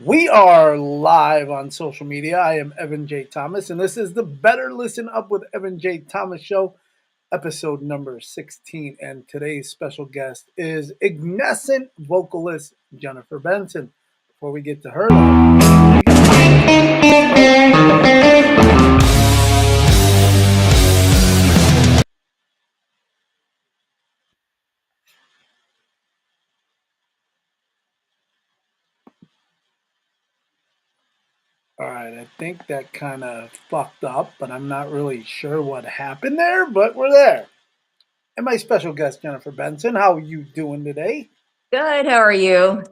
We are live on social media. I am Evan J. Thomas, and this is the Better Listen Up with Evan J. Thomas show, episode number 16. And today's special guest is Ignescent vocalist Jennifer Benson. Before we get to her, all right, I think that kind of fucked up, but I'm not really sure what happened there, but we're there. And my special guest, Jennifer Benson, how are you doing today? Good. How are you?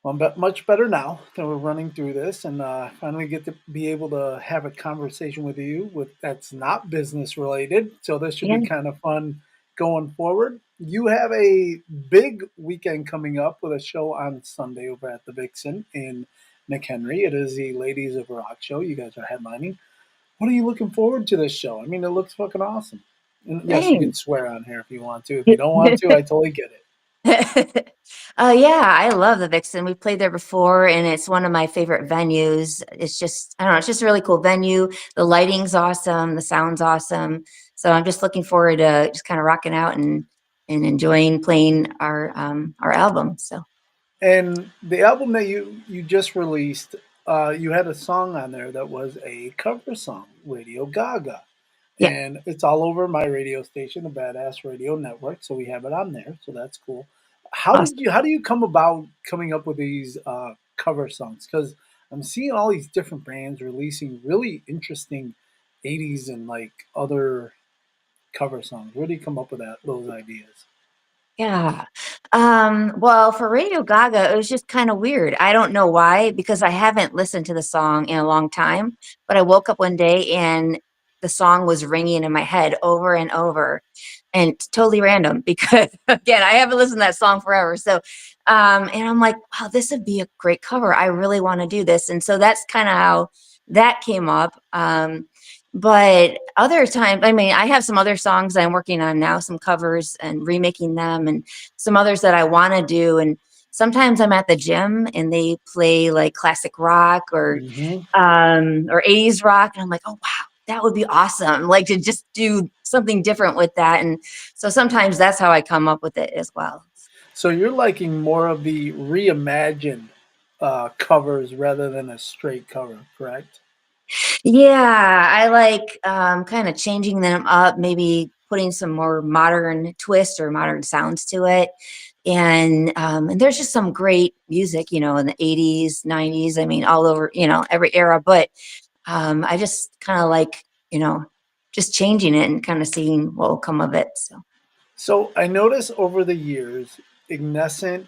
Well, I'm much better now that we're running through this, and finally get to be able to have a conversation with you that's not business related. So this should Yeah. be kind of fun going forward. You have a big weekend coming up with a show on Sunday over at the Vixen in McHenry. It is the Ladies of Rock show. You guys are headlining. What are you looking forward to this show? I mean, it looks fucking awesome. And yes, you can Thanks. swear on here if you want to. If you don't want to, I totally get it. Yeah, I love the Vixen. We've played there before, and it's one of my favorite venues. It's just, I don't know, it's just a really cool venue. The lighting's awesome, the sound's awesome. So I'm just looking forward to just kind of rocking out and enjoying playing our album. So And the album that you just released, you had a song on there that was a cover song, Radio Gaga, yeah, and it's all over my radio station, the Badass Radio Network. So we have it on there, so that's cool. awesome. How do you come about coming up with these cover songs? Because I'm seeing all these different bands releasing really interesting '80s and like other cover songs. Where do you come up with those ideas? Yeah. Well, for Radio Gaga, it was just kind of weird. I don't know why, because I haven't listened to the song in a long time, but I woke up one day and the song was ringing in my head over and over, and it's totally random because again, I haven't listened to that song forever. So, and I'm like, wow, this would be a great cover. I really want to do this. And so that's kind of how that came up. But other times, I mean, I have some other songs that I'm working on now, some covers and remaking them, and some others that I want to do. And sometimes I'm at the gym and they play like classic rock Hmm. or 80s rock, and I'm like, oh wow, that would be awesome! Like to just do something different with that. And so sometimes that's how I come up with it as well. So you're liking more of the reimagined covers rather than a straight cover, correct? Yeah, I like kind of changing them up, maybe putting some more modern twist or modern sounds to it. And there's just some great music, in the 80s, 90s, I mean, all over, every era. But I just kind of like, just changing it and kind of seeing what will come of it. So, So I noticed over the years, Ignescent,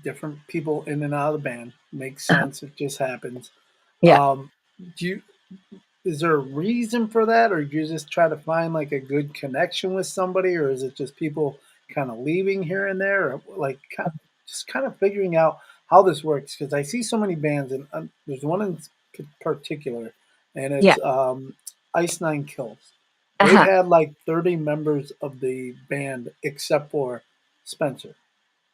different people in and out of the band, makes sense. It just happens. yeah. Um, do you is there a reason for that, or do you just try to find like a good connection with somebody, or is it just people kind of leaving here and there, or like just kind of figuring out how this works? Because I see so many bands, and there's one in particular, and Yeah. it's Ice Nine Kills. They've Uh-huh. had like 30 members of the band except for Spencer.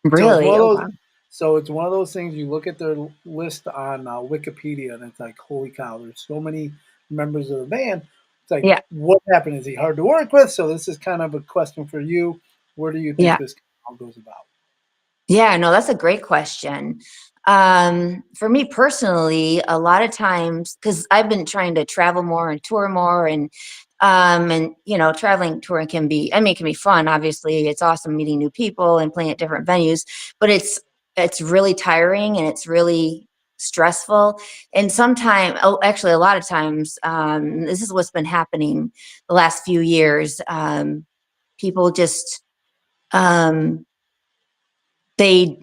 So it's one Really? of Oh, those. wow. So it's one of those things. You look at their list on Wikipedia, and it's like, holy cow! There's so many members of the band. It's like, Yeah. what happened? Is he hard to work with? So this is kind of a question for you. Where do you think Yeah. this all goes about? Yeah, no, that's a great question. For me personally, a lot of times, because I've been trying to travel more and tour more, and traveling, touring can be, I mean, it can be fun. Obviously, it's awesome meeting new people and playing at different venues, but it's really tiring and it's really stressful. And sometimes, oh, actually, a lot of times, this is what's been happening the last few years. People just um, they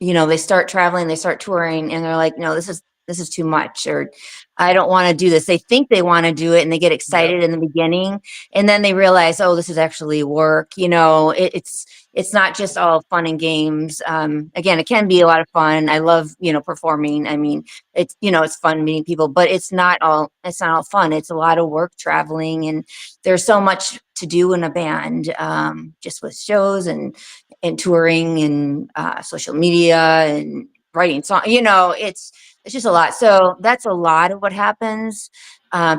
they start traveling, they start touring, and they're like, no, this is too much, or I don't want to do this. They think they want to do it and they get Yep. excited in the beginning, and then they realize, oh, this is actually work. It's not just all fun and games. Again, it can be a lot of fun. I love, performing. I mean, it's fun meeting people, but it's not all fun. It's a lot of work traveling, and there's so much to do in a band, just with shows and touring and social media and writing song. It's it's just a lot. So that's a lot of what happens.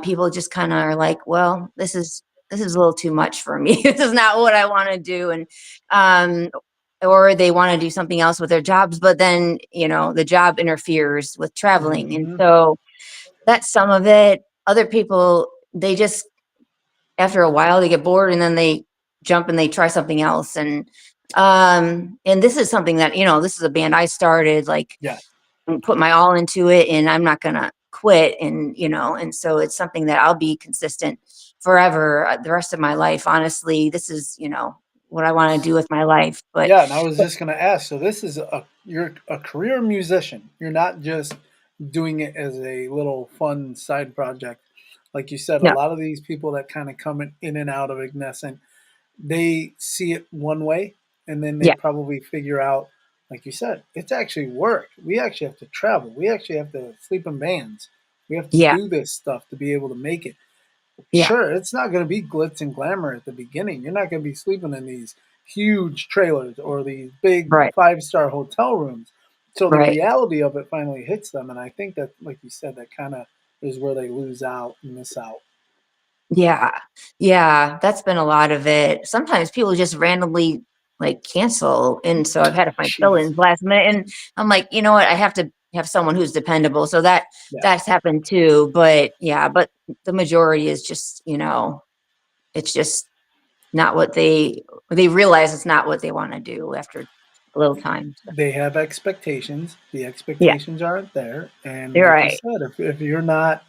People just kind of are like, well, this is a little too much for me. This is not what I want to do. And, um, or they want to do something else with their jobs, but then, the job interferes with traveling. And Mhm. so that's some of it. Other people, they just, after a while, they get bored and then they jump and they try something else. And this is something that, this is a band I started, like, Yeah. and put my all into it, and I'm not gonna quit. And so it's something that I'll be consistent forever, the rest of my life. Honestly, this is, what I want to do with my life. But Yeah, and I was just gonna ask, so this is you're a career musician. You're not just doing it as a little fun side project. Like you said, a no, lot of these people that kind of come in and out of Ignescent, they see it one way, and then they yeah, probably figure out, like you said, it's actually work. We actually have to travel. We actually have to sleep in bands. We have to yeah, do this stuff to be able to make it. yeah, Sure, it's not going to be glitz and glamour at the beginning. You're not going to be sleeping in these huge trailers or these big right, 5-star hotel rooms. So the right. reality of it finally hits them, and I think that, like you said, that kind of is where they lose out and miss out. Yeah. Yeah, that's been a lot of it. Sometimes people just randomly, like, cancel, and so I've had to find Jeez, fill-ins last minute, and I'm like, "You know what? I have to have someone who's dependable." So yeah, that's happened too. But yeah, but the majority is just, it's just not what they realize it's not what they wanna do after a little time. So they have expectations. The yeah, expectations aren't there, and you're like you right. said, if you're not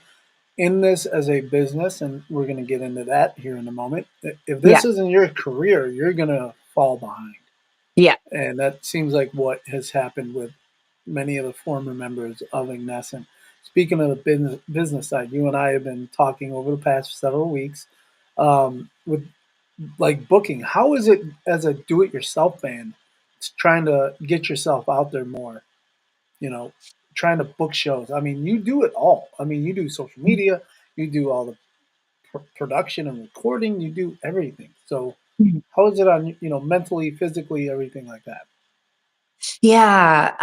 in this as a business, and we're going to get into that here in a moment, if Yeah, this isn't your career, you're going to fall behind. yeah, And that seems like what has happened with many of the former members of Ignescent. Speaking of the business side, you and I have been talking over the past several weeks with like booking. How is it as a do-it-yourself band trying to get yourself out there more? You know, trying to book shows. I mean, you do it all. I mean, you do social media, you do all the production and recording, you do everything. So, mhm. how is it on mentally, physically, everything like that? Yeah,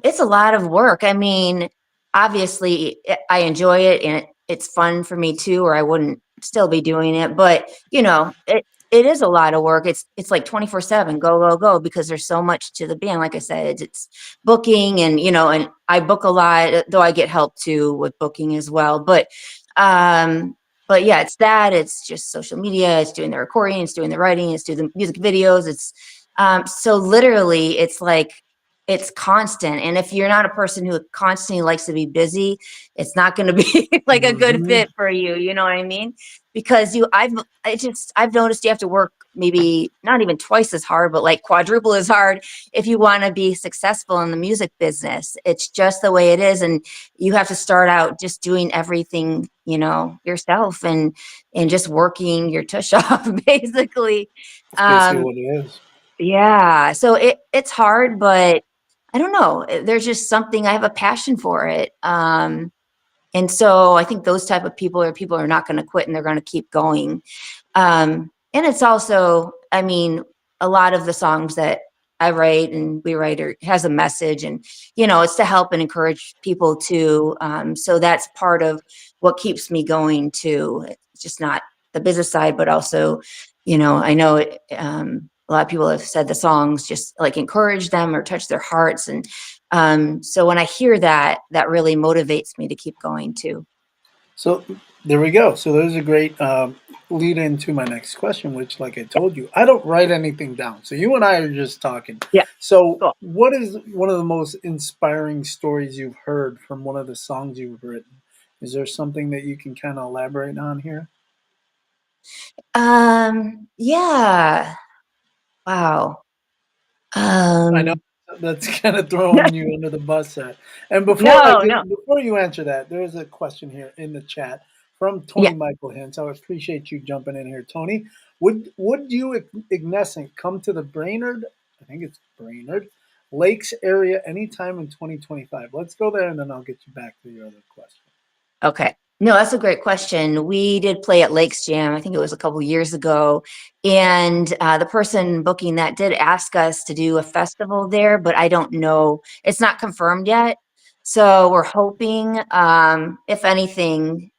it's a lot of work. I mean, obviously, I enjoy it, and it's fun for me too, or I wouldn't still be doing it. But it is a lot of work. It's like 24/7, go go go, because there's so much to the band. Like I said, it's booking, and I book a lot, though I get help too with booking as well. Um, but yeah, it's that. It's just social media. It's doing the recording. It's doing the writing. It's doing the music videos. So literally it's like it's constant. And if you're not a person who constantly likes to be busy, it's not going to be like a good Hmm. fit for you. You know what I mean? Because I've noticed you have to work maybe not even twice as hard, but like quadruple as hard if you want to be successful in the music business. It's just the way it is. And you have to start out just doing everything, yourself, and just working your tush off basically. That's basically Um, what it is. yeah, so it's hard, but I don't know. There's just something, I have a passion for it. And so I think those type of people are not going to quit, and they're going to keep going. And it's also, I mean, a lot of the songs that I write and we write has a message, and it's to help and encourage people too. So that's part of what keeps me going too. It's just not the business side, but also, I know a lot of people have said the songs just like encourage them or touch their hearts, and so when I hear that, that really motivates me to keep going too. So there we go. So there's a great lead into my next question, which, like I told you, I don't write anything down. So you and I are just talking. Yeah, So, cool. what is one of the most inspiring stories you've heard from one of the songs you've written? Is there something that you can kind of elaborate on here? Yeah. Wow. I know Um, that's kind of throwing you under the bus there. And before I no, get no. before you answer that, there is a question here in the chat from Yeah. Tony Michael Hintz. I appreciate you jumping in here, Tony. Would you Ignescent come to the Brainerd? I think it's Brainerd Lakes area anytime in 2025. Let's go there, and then I'll get you back to your other question. Okay. No, that's a great question. We did play at Lakes Jam. I think it was a couple years ago, and the person booking that did ask us to do a festival there, but I don't know. It's not confirmed yet. So we're hoping, if anything,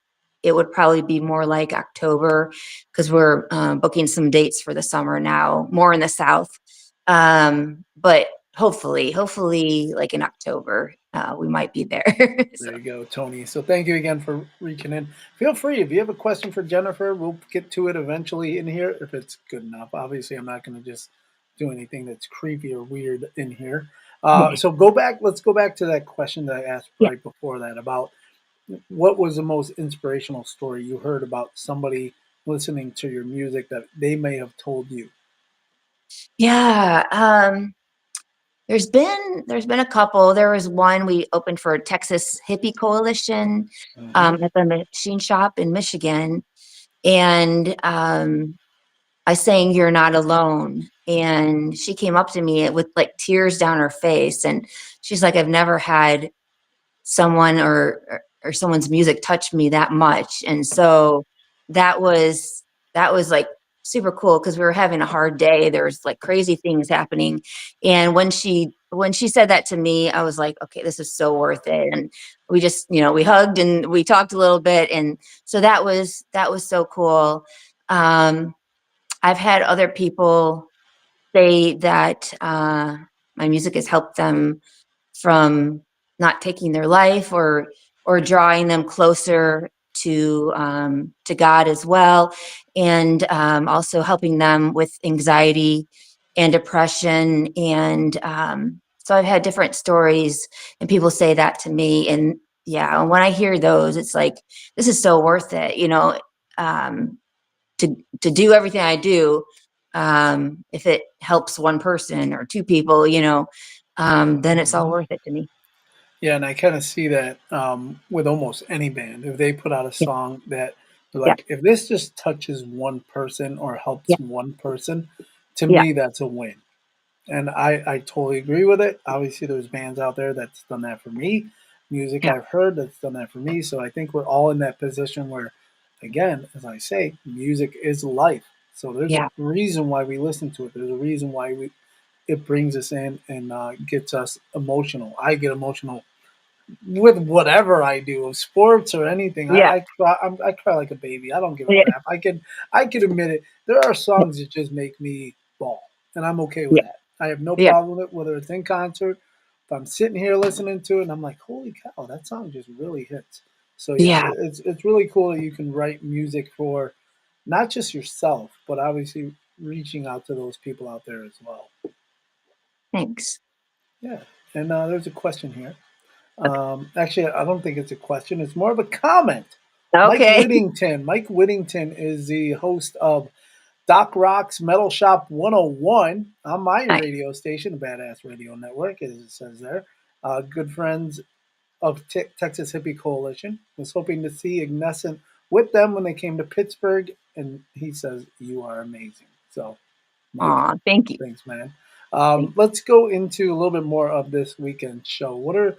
it would probably be more like October because we're booking some dates for the summer now, more in the South. But hopefully, like in October, we might be there. So, There you go, Tony. So thank you again for reaching in. Feel free if you have a question for Jennifer, we'll get to it eventually in here if it's good enough. Obviously, I'm not going to just do anything that's creepy or weird in here. yeah, So go back. Let's go back to that question that I asked yeah, right before that about what was the most inspirational story you heard about somebody listening to your music that they may have told you. yeah. There's been a couple. There was one we opened for Texas Hippie Coalition Hmm. at the machine shop in Michigan, and I sang "You're Not Alone," and she came up to me with like tears down her face, and she's like, "I've never had someone or someone's music touch me that much," and so that was that was like super cool because we were having a hard day. There was like crazy things happening, and when she said that to me, I was like, "Okay, this is so worth it." And we just, we hugged and we talked a little bit, and so that was so cool. Um, I've had other people say that my music has helped them from not taking their life or drawing them closer to God as well, and also helping them with anxiety and depression. And so I've had different stories, and people say that to me. And yeah, and when I hear those, it's like this is so worth it, um, to do everything I do, if it helps one person or two people, then it's all Hmm. worth it to me. Yeah, and I kind of see that with almost any band. If they put out a Yeah, song that they're yeah, like, if this just touches one person or helps yeah, one person, to yeah, me, that's a win. And I totally agree with it. Obviously, there's bands out there that's done that for me. Music yeah, I've heard that's done that for me. So I think we're all in that position where, again, as I say, music is life. So there's a yeah, reason why we listen to it. There's a reason why it brings us in and gets us emotional. I get emotional with whatever I do, sports or anything. yeah, I cry like a baby. I don't give a yeah, crap. I can admit it. There are songs that just make me bawl, and I'm okay with yeah, that. I have no yeah, problem with it, whether it's in concert. If I'm sitting here listening to it, and I'm like, holy cow, that song just really hits. So yeah, yeah. it's really cool that you can write music for not just yourself, but obviously reaching out to those people out there as well. Thanks. Yeah, and there's a question here. Okay. Actually, I don't think it's a question. It's more of a comment. Mike Okay. Whittington. Mike Whittington is the host of Doc Rock's Metal Shop 101 on my Nice. radio station, Badass Radio Network, as it says there. Good friends of Texas Hippie Coalition. Was hoping to see Ignescent with them when they came to Pittsburgh, and he says you are amazing. So, Mike, Aw, thank you. thanks, man. Thank Let's go into a little bit more of this weekend show. What are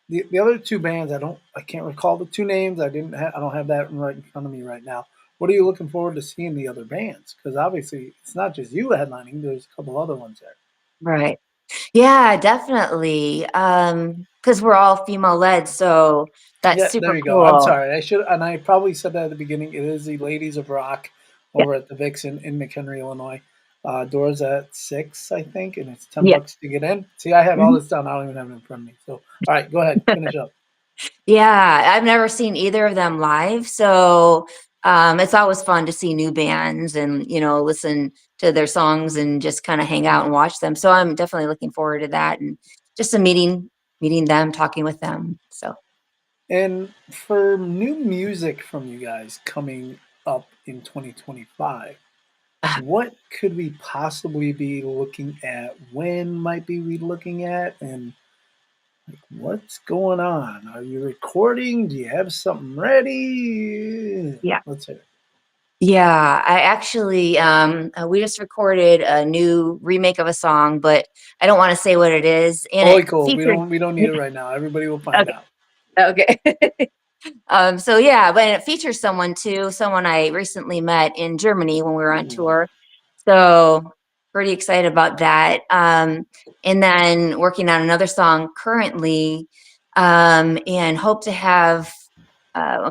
the other two bands? I can't recall the two names. I don't have that right in front of me right now. What are you looking forward to seeing the other bands? Because obviously it's not just you headlining. There's a couple other ones there. Right. Yeah, definitely. Because we're all female led, so that's Yeah, there super you go. I'm cool. sorry. And I probably said that at the beginning. It is the Ladies of Rock Yeah, over at the Vixen in McHenry, Illinois. Doors at 6, I think, and it's ten yeah. bucks to get in. See, I have all Mhm. this down. I don't even have it in front of me. So, all right, go ahead, finish up. Yeah, I've never seen either of them live, so it's always fun to see new bands and listen to their songs and just kind of hang out and watch them. So I'm definitely looking forward to that and just a meeting them, talking with them. So And for new music from you guys coming up in 2025, what could we possibly be looking at? When might be we looking at? And what's going on? Are you recording? Do you have something ready? yeah. Let's hear it. Yeah, I actually we just recorded a new remake of a song, but I don't want to say what it is. And it Totally cool. featured We don't need it right now. Everybody will find okay, out. okay. So yeah, but it features someone too, someone I recently met in Germany when we were on Ooh. tour. So pretty excited about that. And then working on another song currently, and hope to have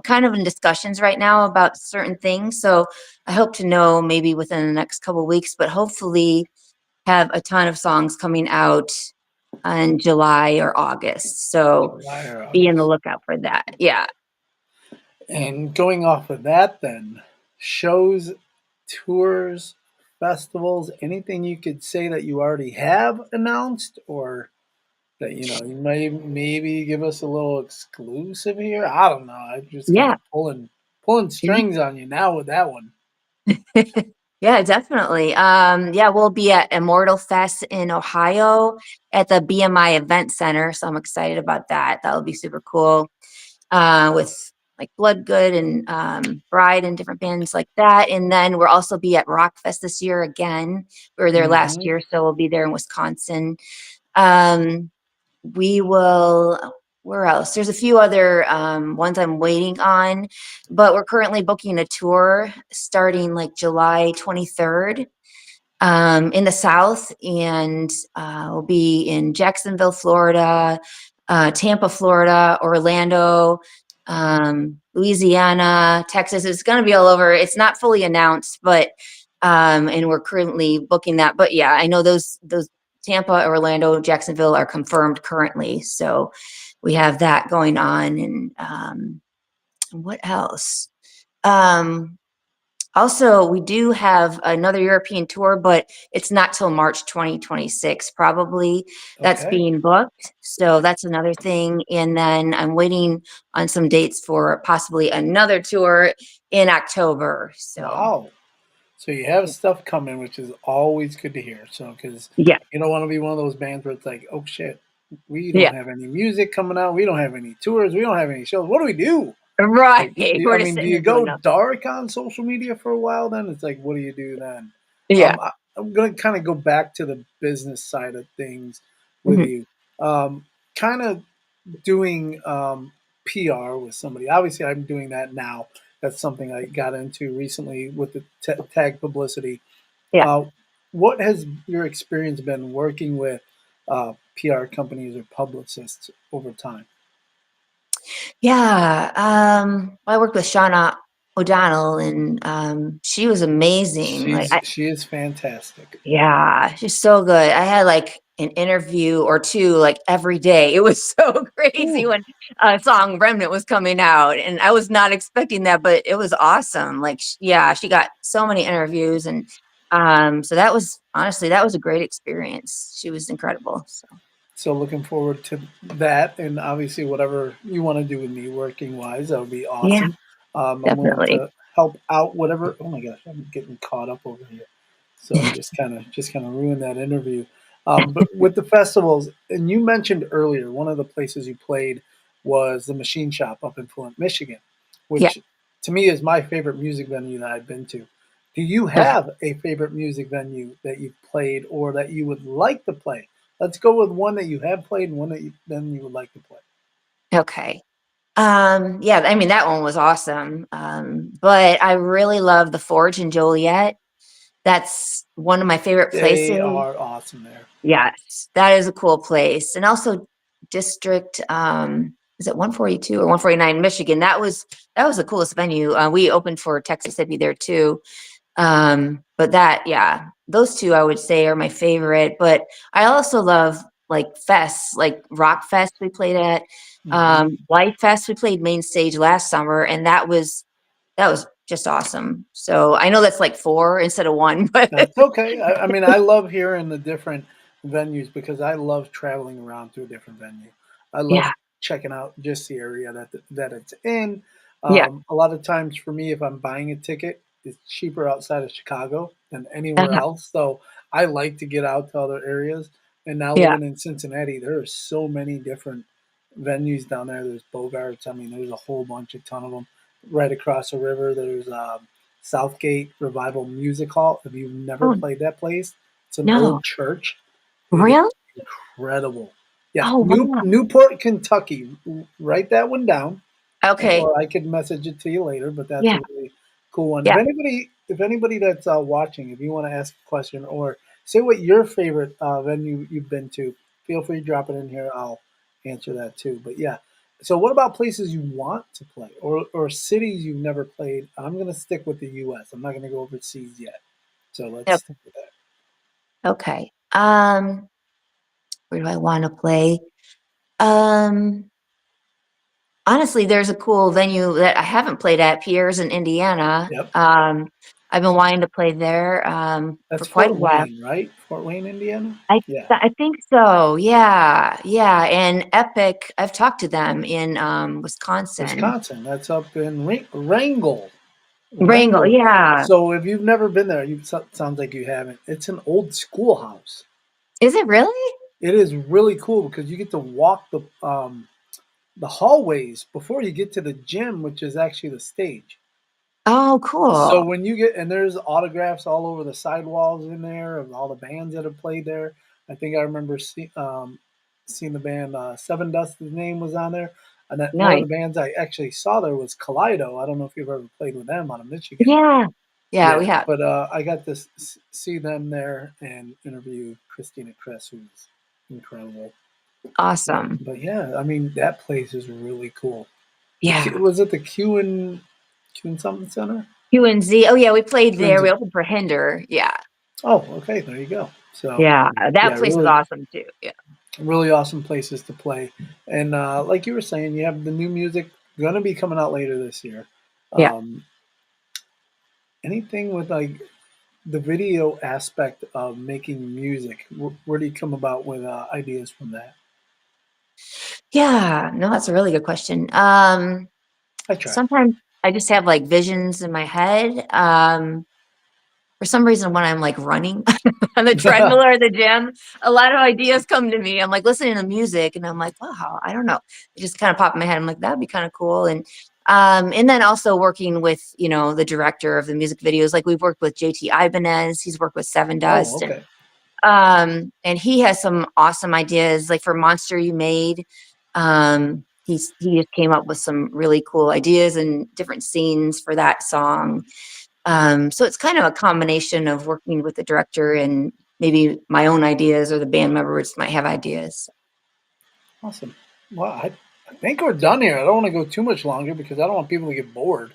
kind of in discussions right now about certain things. So I hope to know maybe within the next couple of weeks, but hopefully have a ton of songs coming out in July or August. So July or be in the August. lookout for that. Yeah. And going off of that, then shows, tours, festivals, anything you could say that you already have announced, or that you may maybe give us a little exclusive here. I don't know. I'm just kind Yeah. of pulling strings on you now with that one. Yeah, definitely. Yeah, we'll be at Immortal Fest in Ohio at the BMI Event Center. So I'm excited about that. That'll be super cool. With like Bloodgood and Bride and different bands like that. And then we'll also be at Rockfest this year again. We were there last Hmm. year, so we'll be there in Wisconsin. Um, we will, where else? There's a few other ones I'm waiting on, but we're currently booking a tour starting like July 23rd in the South, and we'll be in Jacksonville, Florida, Tampa, Florida, Orlando, Louisiana, Texas. It's going to be all over. It's not fully announced, but and we're currently booking that. But yeah, I know those Tampa, Orlando, Jacksonville are confirmed currently. So we have that going on, and what else? Um, Also, we do have another European tour, but it's not till March 2026, probably. That's Okay. being booked. So that's another thing. And then I'm waiting on some dates for possibly another tour in October. So Wow. So you have stuff coming, which is always good to hear. So because yeah, you don't want to be one of those bands where it's like, oh shit, we yeah, don't have any music coming out, we don't have any tours, we don't have any shows. What do we do? right. Like, We're I just mean, do sitting you here doing go nothing. dark on social media for a while? Then it's like, what do you do then? Yeah. I'm gonna kind of go back to the business side of things with Mhm. you. Kind of doing PR with somebody. Obviously, I'm doing that now. That's something I got into recently with the tag publicity. Yeah. Uh, what has your experience been working with PR companies or publicists over time? Yeah. I worked with Shauna O'Donnell, and she was amazing. She is fantastic. Yeah, she's so good. I had like an interview or two like every day. It was so crazy Ooh. when song Remnant was coming out, and I was not expecting that, but it was awesome. Like, yeah, she got so many interviews, and so that was honestly that was a great experience. She was incredible. So So looking forward to that, and obviously whatever you want to do with me working wise, that would be yeah, awesome. I'm willing definitely. to help out whatever. Oh my gosh, I'm getting caught up over here. So I just kind of ruined that interview. But with the festivals, and you mentioned earlier, one of the places you played was the Machine Shop up in Flint, Michigan, Yeah. which to me is my favorite music venue that I've been to. Do you Okay. have a favorite music venue that you've played or that you would like to play? Let's go with one that you have played and one that then you would like to play. Okay. Yeah, I mean that one was awesome. But I really love the Forge in Joliet. That's one of my favorite They places. are awesome there. Yes, that is a cool place. And also District, is it 142 or 149 Michigan? That was the coolest venue. We opened for Texas Hippie there too. But that, yeah, those two I would say are my favorite. But I also love like fests, like Rock Fest we played at, Hmm. Light Fest we played main stage last summer, and that was just awesome. So I know that's like four instead of one, but That's okay. I mean, I love hearing the different venues because I love traveling around to a different venue. I love yeah, checking out just the area that it's in. yeah, A lot of times for me, if I'm buying a ticket, it's cheaper outside of Chicago than anywhere uh-huh, else. So I like to get out to other areas. And now yeah. living in Cincinnati, there are so many different venues down there. There's Bogarts. I mean, there's a whole bunch, a ton of them. Right across the river, there's Southgate Revival Music Hall. If you've never Oh played that place, it's an no, old church. It is really? incredible. Yeah, Oh wow. Newport, Kentucky. Write that one down, Okay. or I could message it to you later. But that's a Yeah, really cool one. yeah. If anybody that's watching, if you want to ask a question or say what your favorite venue you've been to. Feel free to drop it in here. I'll answer that too. But yeah. So what about places you want to play or cities you've never played? I'm gonna stick with the US. I'm not gonna go overseas yet. So let's Yep. stick with that. Okay. Where do I want to play? Um, Honestly, there's a cool venue that I haven't played at, Pierre's in Indiana. Yep. I've been wanting to play there That's for quite a Fort while. Wayne, right? Fort Wayne, Indiana? I Yeah. I think so. Yeah, yeah. And Epic, I've talked to them in Wisconsin. Wisconsin. That's up in Wrangell. Wrangell, Wrangell. yeah. So if you've never been there, sounds like you haven't. It's an old schoolhouse. Is it really? It is really cool because you get to walk the hallways before you get to the gym, which is actually the stage. Oh, So cool. when you get and there's autographs all over the sidewalls in there of all the bands that have played there. I think I remember seeing the band Seven Dust. His name was on there, and that one of Nice. the bands I actually saw there was Kaleido. I don't know if you've ever played with them out of Michigan. Yeah. Yeah, we Yeah, have. but I got to see them there and interview Christina Kress, who's incredible. Awesome. But yeah, I mean that place is really cool. Yeah. Was it the Q and something center? UNZ. Oh yeah, we played Q and there. We Z. opened for Hinder. Yeah. Oh, okay, there you go. So Yeah. yeah, That place is really, awesome too. Yeah. really awesome places to play. And like you were saying, you have the new music gonna be coming out later this year. Yeah. Um, anything with like the video aspect of making music, where do you come about with ideas from that? Yeah. No, that's a really good question. I try. Sometimes I just have like visions in my head. For some reason, when I'm like running on the treadmill or the gym, a lot of ideas come to me. I'm like listening to music and I'm like, wow, I don't know. It just kind of popped in my head. I'm like, that'd be kind of cool. And then also working with, the director of the music videos. Like we've worked with JT Ibanez, he's worked with Seven Oh, Dust, okay. and he has some awesome ideas. Like for Monster You Made, he just came up with some really cool ideas and different scenes for that song. So it's kind of a combination of working with the director and maybe my own ideas or the band members might have ideas. Awesome. Well, I think we're done here. I don't want to go too much longer because I don't want people to get bored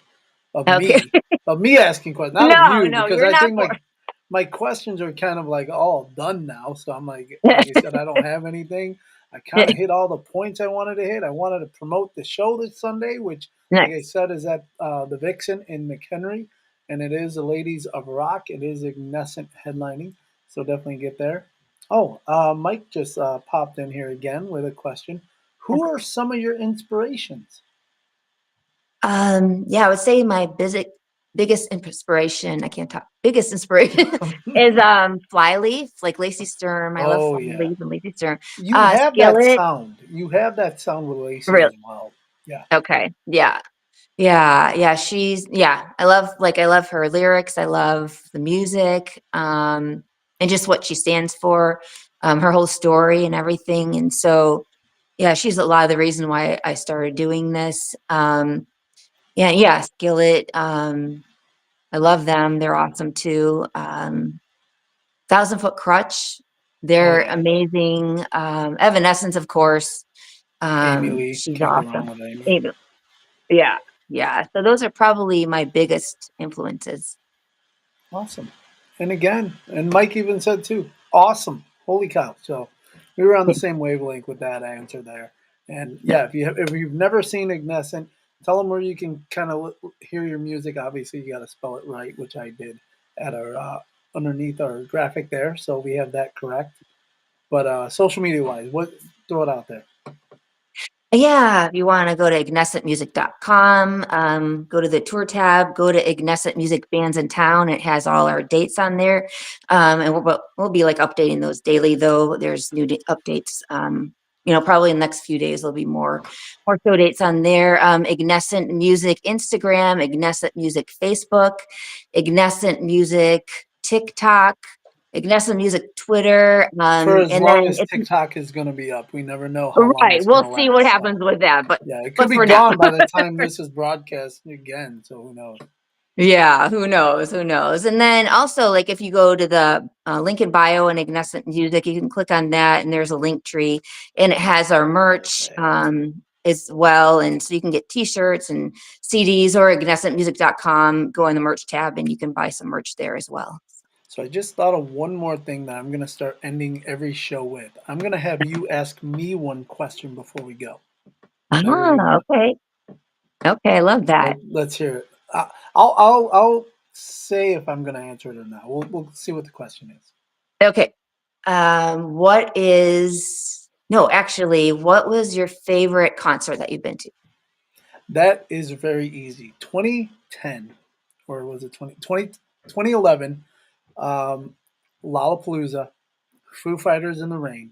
of Okay. me, of me asking questions, not of No, you, no, because you're I not think for. my questions are kind of like all done now. So I'm like I said, I don't have anything. I kind of hit all the points I wanted to hit. I wanted to promote the show this Sunday, which, like I Nice. said, is at the Vixen in McHenry, and it is the Ladies of Rock. It is Ignescent headlining, so definitely get there. Oh, Mike just popped in here again with a question. Who are some of your inspirations? Yeah, I would say my biggest inspiration, I can't talk, biggest inspiration is Flyleaf, like Lacey Sturm. I love Oh yeah, Flyleaf and Lacey Sturm. you have that Skillet, sound. You have that sound with Lacey really. as well. Yeah, Okay. Yeah. Yeah, yeah, I love her lyrics, I love the music, and just what she stands for, her whole story and everything, and so, yeah, she's a lot of the reason why I started doing this, yeah, yeah, Skillet, I love them, they're awesome too, Thousand Foot Crutch, oh they're yeah. amazing, Evanescence, of course, Amy Lee, she's can't go wrong awesome. with Amy. Yeah, yeah. So those are probably my biggest influences. Awesome. And again, and Mike even said too, awesome. Holy cow. So we were on the same wavelength with that answer there. And Yeah. yeah, if you've never seen Ignescent, tell them where you can kind of hear your music. Obviously, you got to spell it right, which I did at our underneath our graphic there. So we have that correct. But social media wise, what throw it out there. Yeah, if you want to go to ignescentmusic.com, go to the tour tab, go to Ignescent Music Bands in Town. It has all our dates on there. And we'll be like updating those daily though. There's new updates. Probably in the next few days there'll be more show dates on there. Ignescent Music Instagram, Ignescent Music Facebook, Ignescent Music TikTok, Ignescent Music Twitter. For as And long then as if TikTok is going to be up, we never know how long right, it's going we'll to see what last. So happens with that. But yeah, it could but be for now. gone by the time this is broadcast again. So who knows? Yeah, who knows? Who knows? And then also, like, if you go to the link in bio and Ignescent Music, you can click on that, and there's a link tree, and it has our merch Perfect. as well. And so you can get T-shirts and CDs, or ignescentmusic.com. Go in the merch tab, and you can buy some merch there as well. So I just thought of one more thing that I'm going to start ending every show with. I'm going to have you ask me one question before we go, whenever you Ah, want. okay. Okay, I love that. Let's hear it. I'll say if I'm going to answer it or not. We'll see what the question is. Okay. What is no, actually, what was your favorite concert that you've been to? That is very easy. 2010, or was it 2011, um, Lollapalooza, Foo Fighters in the Rain.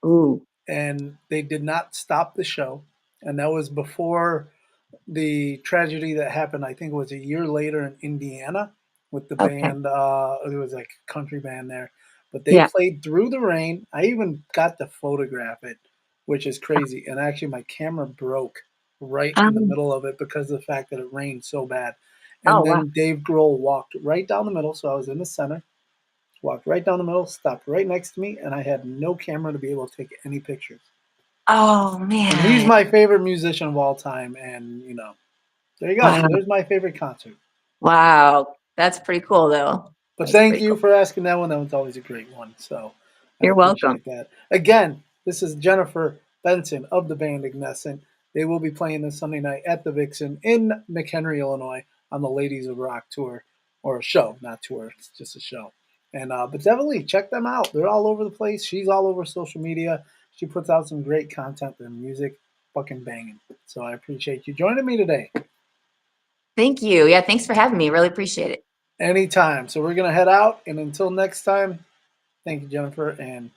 Ooh, And they did not stop the show. And that was before the tragedy that happened. I think it was a year later in Indiana with the okay. band. It was like a country band there, but they Yeah. played through the rain. I even got to photograph it, which is crazy. And actually, my camera broke right in the Um, middle of it because of the fact that it rained so bad. oh, And wow. then Dave Grohl walked right down the middle, so I was in the center. Walked right down the middle, stopped right next to me, and I had no camera to be able to take any pictures. Oh, And he's man. my favorite musician of all time. And, there you go. Wow. So there's my favorite concert. Wow. That's pretty cool, though. But That's thank pretty you cool. for asking that one. That one's always a great one. So I You're welcome. appreciate that. Again, this is Jennifer Benson of the band Ignescent. They will be playing this Sunday night at the Vixen in McHenry, Illinois on the Ladies of Rock tour, or a show, not tour. It's just a show. And but definitely check them out. They're all over the place. She's all over social media. She puts out some great content. Their music fucking banging. So I appreciate you joining me today. Thank you. Yeah, thanks for having me. Really appreciate it. Anytime. So we're gonna head out, and until next time, thank you, Jennifer, and